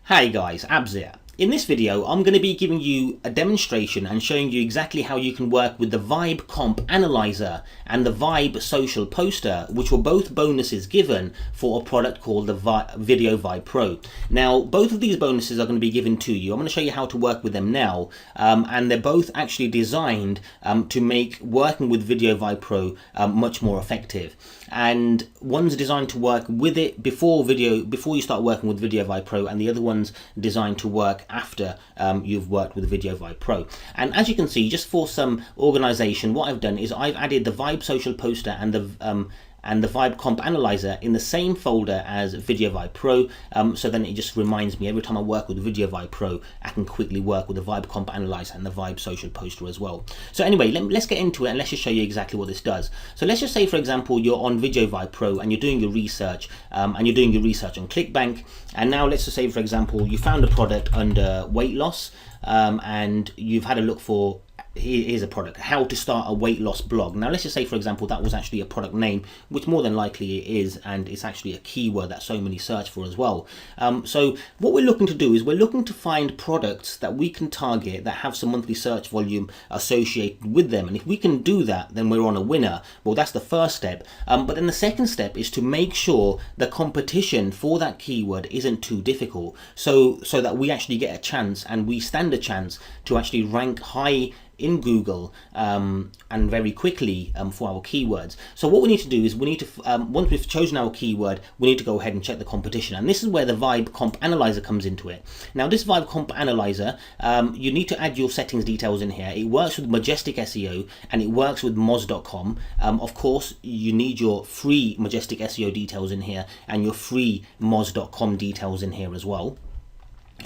Hey guys, Abs here. In this video, I'm going to be giving you a demonstration and showing you exactly how you can work with the Vibe Comp Analyzer and the Vibe Social Poster, which were both bonuses given for a product called the VideoVibePro. Now, both of these bonuses are going to be given to you. I'm going to show you how to work with them now, and they're both actually designed to make working with VideoVibePro much more effective. And one's designed to work with it before you start working with VideoVibePro, and the other one's designed to work after you've worked with VideoVibePro. And as you can see, just for some organization, what I've done is I've added the Vibe Social Poster and the Vibe Comp Analyzer in the same folder as VideoVibePro, so then it just reminds me every time I work with VideoVibePro, I can quickly work with the Vibe Comp Analyzer and the Vibe Social Poster as well. So anyway, let's get into it and let's just show you exactly what this does. So let's just say, for example, you're on VideoVibePro and you're doing your research, on ClickBank, and now let's just say, for example, you found a product under weight loss, and you've had a look for, here's a product, how to start a weight loss blog. Now let's just say, for example, that was actually a product name, which more than likely it is, and it's actually a keyword that so many search for as well. So what we're looking to do is we're looking to find products that we can target that have some monthly search volume associated with them, and if we can do that, then we're on a winner. Well, that's the first step, but then the second step is to make sure the competition for that keyword isn't too difficult, so that we actually get a chance, and we stand a chance to actually rank high in Google and very quickly for our keywords. So what we need to do is we need to, once we've chosen our keyword, we need to go ahead and check the competition, and this is where the Vibe Comp Analyzer comes into it. Now this Vibe Comp Analyzer, you need to add your settings details in here. It works with Majestic SEO and it works with Moz.com. Of course, you need your free Majestic SEO details in here and your free Moz.com details in here as well.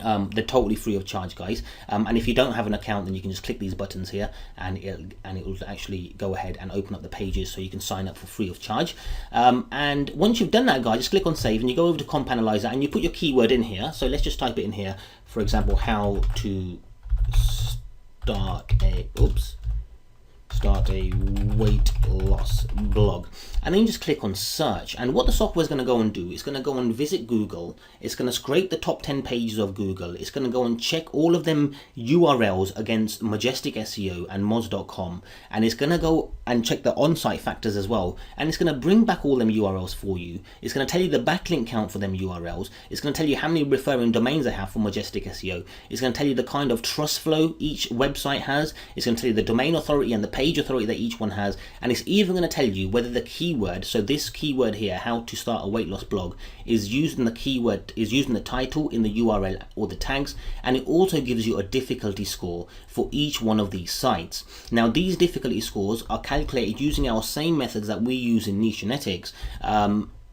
They're totally free of charge, guys, and if you don't have an account, then you can just click these buttons here and it will actually go ahead and open up the pages so you can sign up for free of charge. And once you've done that, guys, just click on save and you go over to Comp Analyzer and you put your keyword in here. So let's just type it in here, for example, how to start a weight loss blog, and then you just click on search. And what the software is going to go and do, it's going to go and visit Google, it's going to scrape the top 10 pages of Google, it's going to go and check all of them URLs against Majestic SEO and Moz.com, and it's going to go and check the on-site factors as well, and it's going to bring back all them URLs for you. It's going to tell you the backlink count for them URLs, it's going to tell you how many referring domains they have for Majestic SEO, it's going to tell you the kind of trust flow each website has, it's going to tell you the domain authority and the page authority that each one has, and it's even going to tell you whether the keyword, so this keyword here, how to start a weight loss blog, is used in the keyword, is used in the title, in the URL or the tags, and it also gives you a difficulty score for each one of these sites. Now these difficulty scores are calculated using our same methods that we use in Niche Genetics,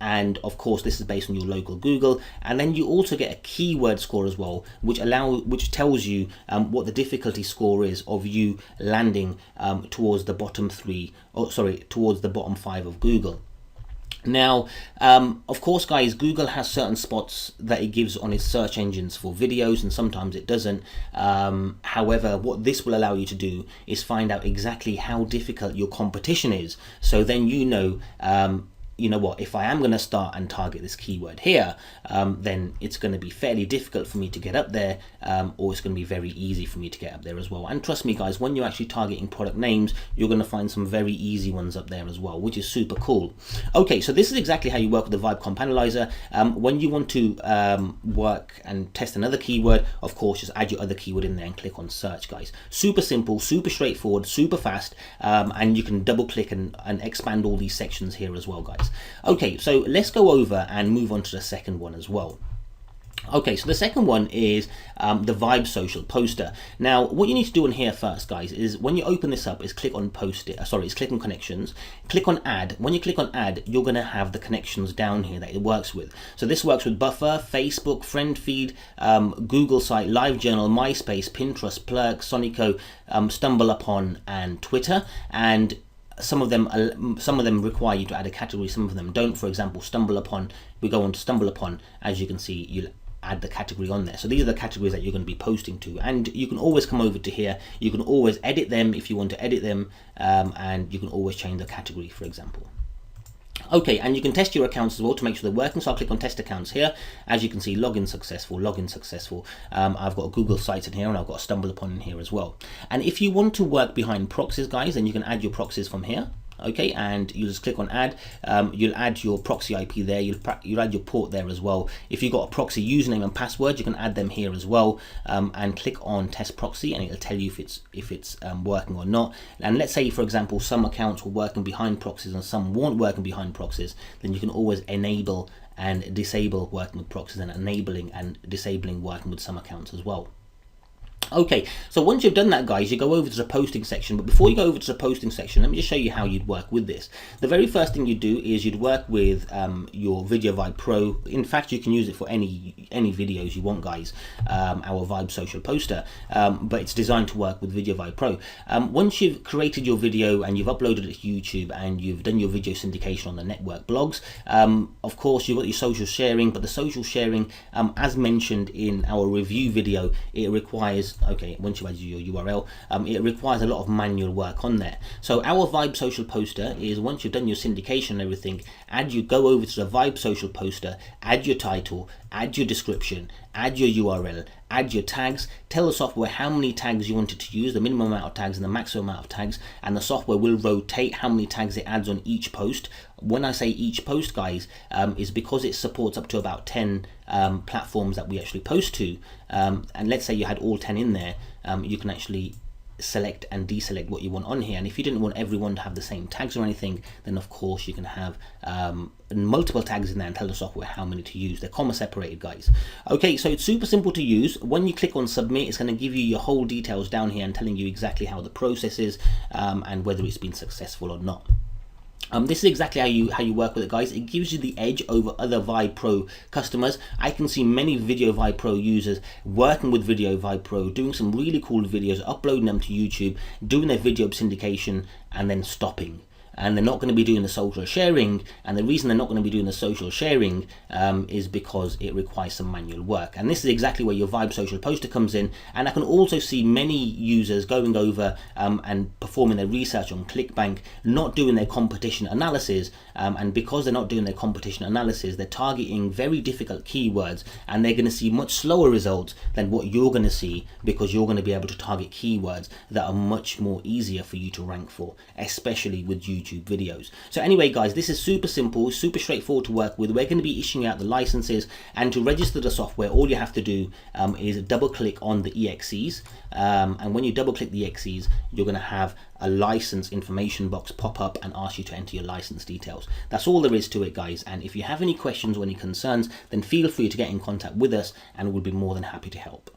and of course this is based on your local Google, and then you also get a keyword score as well, which tells you what the difficulty score is of you landing towards the bottom towards the bottom 5 of Google. Now, of course, guys, Google has certain spots that it gives on its search engines for videos, and sometimes it doesn't. However, what this will allow you to do is find out exactly how difficult your competition is, so then you know what, if I am going to start and target this keyword here, then it's going to be fairly difficult for me to get up there, or it's going to be very easy for me to get up there as well. And trust me, guys, when you're actually targeting product names, you're going to find some very easy ones up there as well, which is super cool. Okay, so this is exactly how you work with the Vibe Comp Analyzer. When you want to work and test another keyword, of course, just add your other keyword in there and click on search, guys. Super simple, super straightforward, super fast, and you can double click and expand all these sections here as well, guys. Okay, so let's go over and move on to the second one as well. Okay, so the second one is the Vibe Social Poster. Now, what you need to do in here first, guys, is when you open this up, is click on click on connections, click on add. When you click on add, you're going to have the connections down here that it works with. So this works with Buffer, Facebook, Friendfeed, Google Site, LiveJournal, MySpace, Pinterest, Plurk, Sonico, StumbleUpon, and Twitter. And some of them require you to add a category, some of them don't. For example, StumbleUpon, we go on to StumbleUpon, as you can see, you'll add the category on there. So these are the categories that you're going to be posting to, and you can always come over to here, you can always edit them if you want to edit them, and you can always change the category, for example. Okay, and you can test your accounts as well to make sure they're working. So I'll click on test accounts here. As you can see, login successful, login successful. I've got a Google Sites in here, and I've got a Stumble Upon in here as well. And if you want to work behind proxies, guys, then you can add your proxies from here. Okay, and you just click on add. You'll add your proxy IP there. You'll add your port there as well. If you've got a proxy username and password, you can add them here as well. And click on test proxy, and it'll tell you if it's working or not. And let's say, for example, some accounts were working behind proxies and some weren't working behind proxies. Then you can always enable and disable working with proxies, and enabling and disabling working with some accounts as well. Okay, so once you've done that, guys, you go over to the posting section. But before you go over to the posting section, let me just show you how you'd work with this. The very first thing you do is you'd work with your VideoVibePro. In fact, you can use it for any videos you want, guys. Our Vibe social poster, but it's designed to work with VideoVibePro. Once you've created your video and you've uploaded it to YouTube and you've done your video syndication on the network blogs, of course you've got your social sharing. But the social sharing, as mentioned in our review video, it requires, okay, once you add your URL, it requires a lot of manual work on there. So our Vibe social poster is, once you've done your syndication and everything, go over to the Vibe social poster, add your title, add your description, add your URL, add your tags, tell the software how many tags you wanted to use, the minimum amount of tags and the maximum amount of tags, and the software will rotate how many tags it adds on each post. When I say each post, guys, is because it supports up to about 10 platforms that we actually post to, and let's say you had all 10 in there, you can actually select and deselect what you want on here. And if you didn't want everyone to have the same tags or anything, then of course you can have multiple tags in there and tell the software how many to use. They're comma separated, guys. Okay, so it's super simple to use. When you click on submit, it's going to give you your whole details down here and telling you exactly how the process is and whether it's been successful or not. This is exactly how you work with it, guys. It gives you the edge over other VibePro customers. I can see many VideoVibePro users working with VideoVibePro, doing some really cool videos, uploading them to YouTube, doing their video syndication, and then stopping. And they're not going to be doing the social sharing, and the reason they're not going to be doing the social sharing is because it requires some manual work. And this is exactly where your Vibe social poster comes in. And I can also see many users going over and performing their research on ClickBank, not doing their competition analysis, and because they're not doing their competition analysis, they're targeting very difficult keywords, and they're going to see much slower results than what you're going to see, because you're going to be able to target keywords that are much more easier for you to rank for, especially with YouTube videos. So anyway, guys, this is super simple, super straightforward to work with. We're going to be issuing out the licenses, and to register the software, all you have to do is double click on the EXEs, and when you double click the EXEs, you're going to have a license information box pop up and ask you to enter your license details. That's all there is to it, guys. And if you have any questions or any concerns, then feel free to get in contact with us, and we'll be more than happy to help.